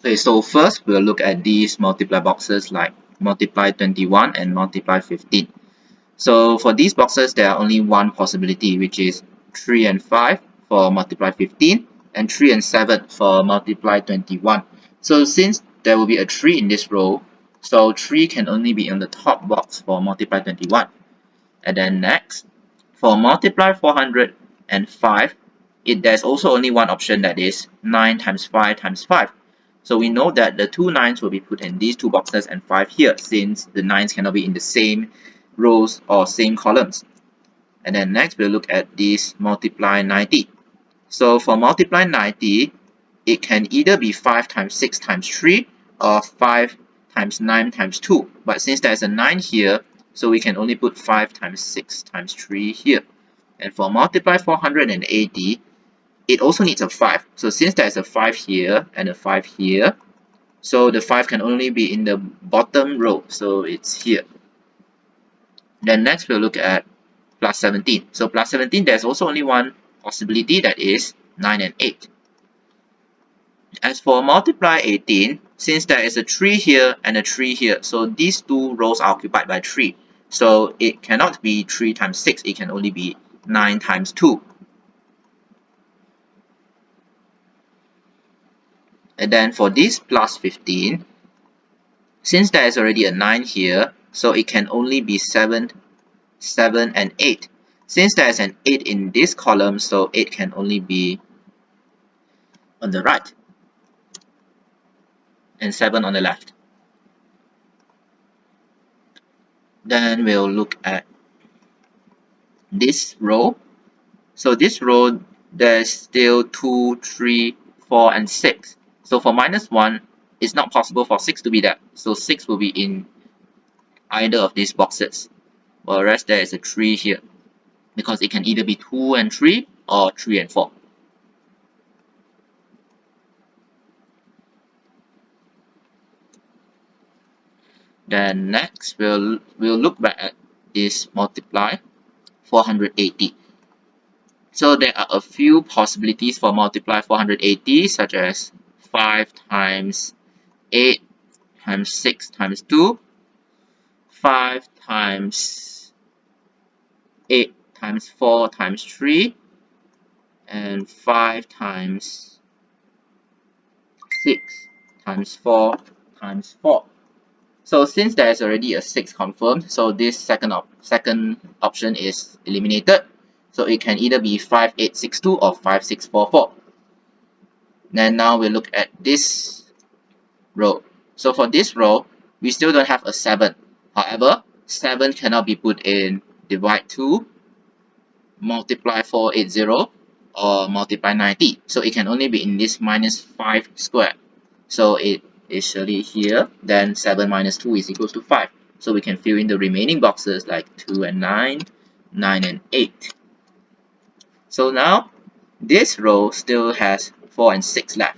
Okay, so first we'll look at these multiply boxes like multiply 21 and multiply 15. So for these boxes, there are only one possibility, which is 3 and 5 for multiply 15 and 3 and 7 for multiply 21. So since there will be a 3 in this row, so 3 can only be in the top box for multiply 21. And then next, for multiply 405, there's also only one option, that is 9 times 5 times 5. So we know that the two 9s will be put in these two boxes and 5 here, since the 9s cannot be in the same rows or same columns. And then next we'll look at this multiply 90. So for multiply 90, it can either be 5 times 6 times 3 or 5 times 9 times 2. But since there's a 9 here, so we can only put 5 times 6 times 3 here. And for multiply 480, it also needs a 5. So since there's a 5 here and a 5 here, so the 5 can only be in the bottom row, so it's here. Then next we'll look at plus 17. So plus 17, there's also only one possibility, that is 9 and 8. As for multiply 18, since there is a 3 here and a 3 here, so these two rows are occupied by 3. So it cannot be 3 times 6, it can only be 9 times 2. And then for this plus 15, since there is already a 9 here, so it can only be 7, 7 and 8. Since there is an 8 in this column, so 8 can only be on the right and 7 on the left. Then we'll look at this row. So this row, there's still 2, 3, 4 and 6. So for minus 1, it's not possible for 6 to be there. So 6 will be in either of these boxes. Whereas there is a 3 here, because it can either be 2 and 3 or 3 and 4. Then next we'll look back at this multiply 480. So there are a few possibilities for multiply 480, such as 5 times 8 times 6 times 2, 5 times 8 times 4 times 3, and 5 times 6 times 4 times 4. So since there is already a 6 confirmed, so this second option is eliminated. So it can either be 5862 or 5644. Then now we look at this row. So for this row, we still don't have a 7. However, 7 cannot be put in divide 2, multiply 480, or multiply 90. So it can only be in this minus 5 square. So it is surely here. Then 7 minus 2 is equals to 5. So we can fill in the remaining boxes like 2 and 9, 9 and 8. So now this row still has 4 and 6 left.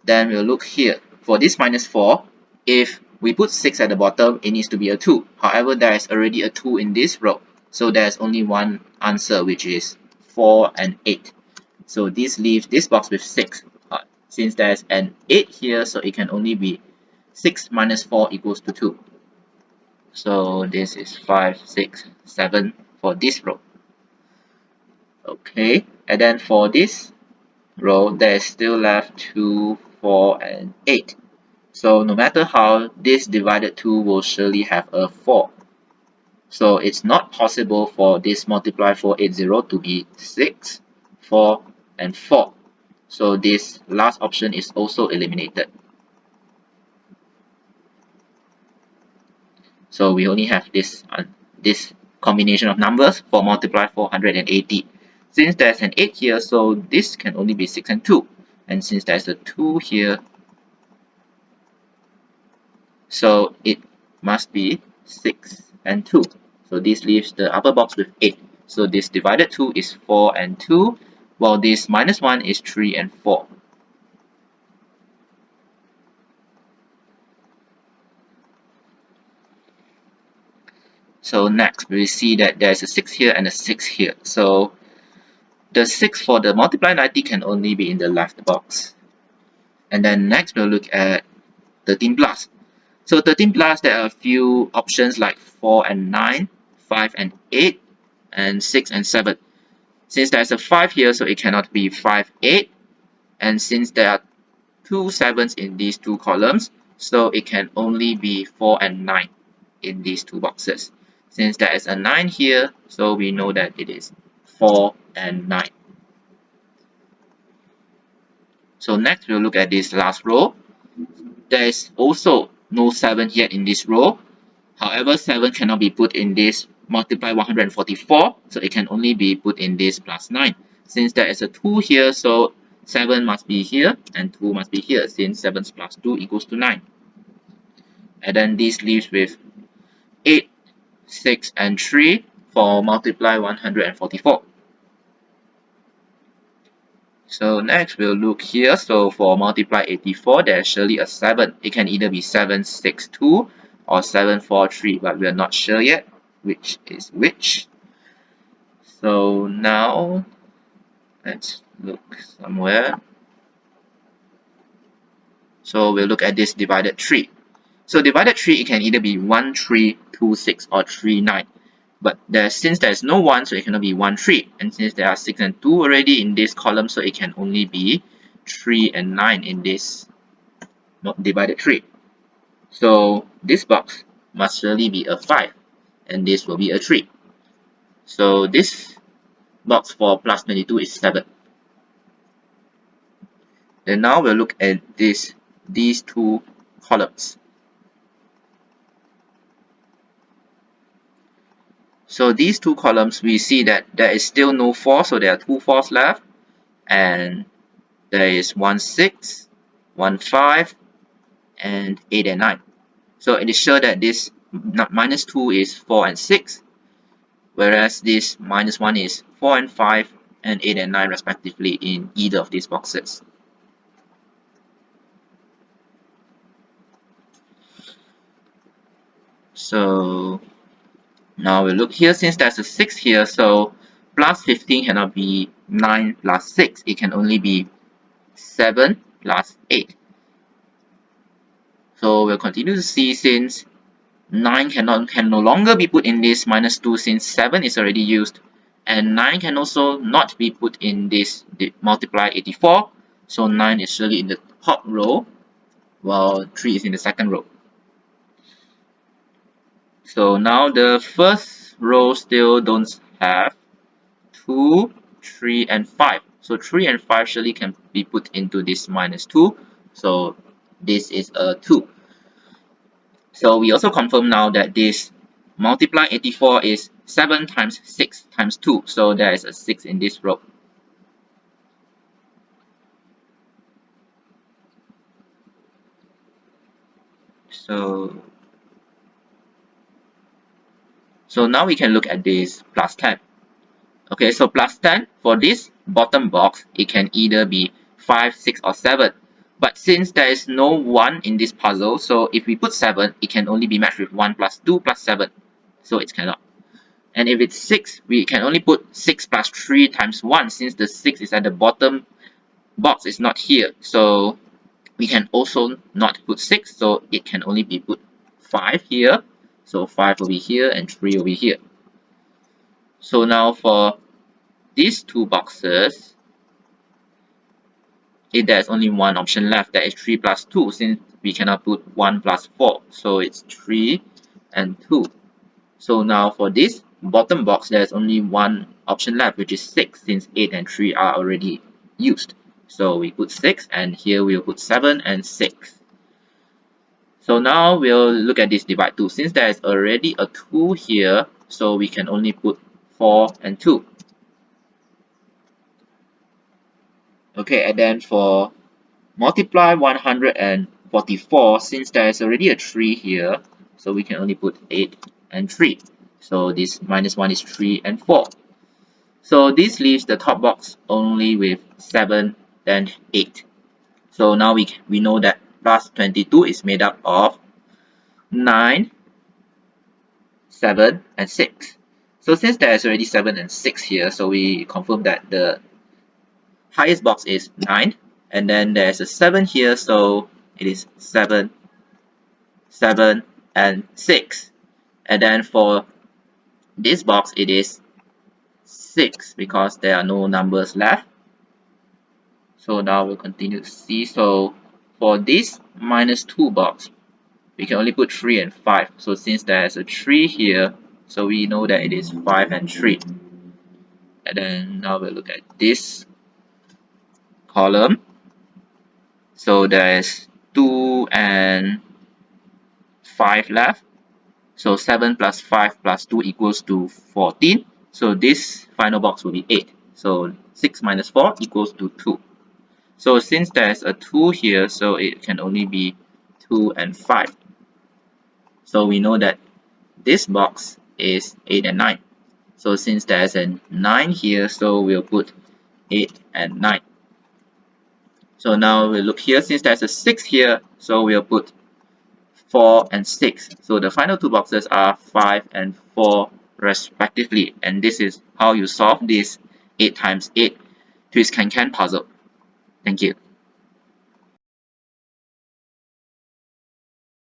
Then we'll look here. For this minus 4, if we put 6 at the bottom, it needs to be a 2. However, there is already a 2 in this row. So there's only one answer, which is 4 and 8. So this leaves this box with 6. Since there's an 8 here, so it can only be 6 minus 4 equals to 2. So this is 5, 6, 7 for this row. Okay, and then for this row, there is still left 2, 4, and 8. So no matter how, this divided 2 will surely have a 4. So it's not possible for this multiply 480 to be 6, 4, and 4. So this last option is also eliminated. So we only have this combination of numbers for multiply 480. Since there's an 8 here, so this can only be 6 and 2. And since there's a 2 here, so it must be 6 and 2. So this leaves the upper box with 8. So this divided 2 is 4 and 2, while this minus 1 is 3 and 4. So next, we see that there's a 6 here and a 6 here. So The 6 for the multiply 90 can only be in the left box. And then next we'll look at 13 plus. So 13 plus, there are a few options like 4 and 9, 5 and 8, and 6 and 7. Since there's a 5 here, so it cannot be 5, 8. And since there are two 7s in these two columns, so it can only be 4 and 9 in these two boxes. Since there is a 9 here, so we know that it is 4 and 9. So next we'll look at this last row. There is also no 7 yet in this row. However, 7 cannot be put in this multiply 144, so it can only be put in this plus 9. Since there is a 2 here, so 7 must be here and 2 must be here, since 7 plus 2 equals to 9. And then this leaves with 8, 6, and 3 for multiply 144. So next we'll look here. So for multiply 84, there's surely a 7. It can either be 762 or 743, but we are not sure yet which is which. So now let's look somewhere. So we'll look at this divided 3. So divided 3, it can either be 1, 3, 2, 6, or 3, 9. But since there's no 1, so it cannot be 1, 3. And since there are 6 and 2 already in this column, so it can only be 3 and 9 in this divided 3. So this box must surely be a 5. And this will be a 3. So this box for plus 22 is 7. Then now we'll look at these two columns. So these two columns, we see that there is still no 4, so there are 2 4s left. And there is 1 6, 1 5, and 8 and 9. So it is sure that this minus 2 is 4 and 6, whereas this minus 1 is 4 and 5, and 8 and 9 respectively in either of these boxes. So now we look here, since there's a 6 here, so plus 15 cannot be 9 plus 6. It can only be 7 plus 8. So we'll continue to see, since 9 can no longer be put in this minus 2 since 7 is already used. And 9 can also not be put in this multiply 84. So 9 is surely in the top row, while 3 is in the second row. So now the first row still don't have 2, 3, and 5. So 3 and 5 surely can be put into this minus 2. So this is a 2. So we also confirm now that this multiply 84 is 7 times 6 times 2. So there is a 6 in this row. So now we can look at this plus 10. Okay, so plus 10, for this bottom box, it can either be 5, 6, or 7. But since there is no 1 in this puzzle, so if we put 7, it can only be matched with 1 plus 2 plus 7. So it cannot. And if it's 6, we can only put 6 plus 3 times 1, since the 6 is at the bottom box, is not here. So we can also not put 6, so it can only be put 5 here. So 5 will be here and 3 will be here. So now for these two boxes, there's only one option left, that is 3 plus 2, since we cannot put 1 plus 4. So it's 3 and 2. So now for this bottom box, there's only one option left, which is 6, since 8 and 3 are already used. So we put 6, and here we'll put 7 and 6. So now we'll look at this divide 2. Since there is already a 2 here, so we can only put 4 and 2. Okay, and then for multiply 144, since there is already a 3 here, so we can only put 8 and 3. So this minus 1 is 3 and 4. So this leaves the top box only with 7 and 8. So now we know that plus 22 is made up of 9, 7, and 6. So since there is already 7 and 6 here, so we confirm that the highest box is 9, and then there's a 7 here, so it is 7, 7, and 6. And then for this box, it is 6 because there are no numbers left. So now we'll continue to see. So for this -2 box, we can only put 3 and 5. So since there's a 3 here, so we know that it is 5 and 3. And then now we'll look at this column. So there's 2 and 5 left. So 7 plus 5 plus 2 equals to 14. So this final box will be 8. So 6 minus 4 equals to 2. So since there's a 2 here, so it can only be 2 and 5. So we know that this box is 8 and 9. So since there's a 9 here, so we'll put 8 and 9. So now we'll look here, since there's a 6 here, so we'll put 4 and 6. So the final two boxes are 5 and 4 respectively. And this is how you solve this 8 times 8 twist can puzzle. Thank you.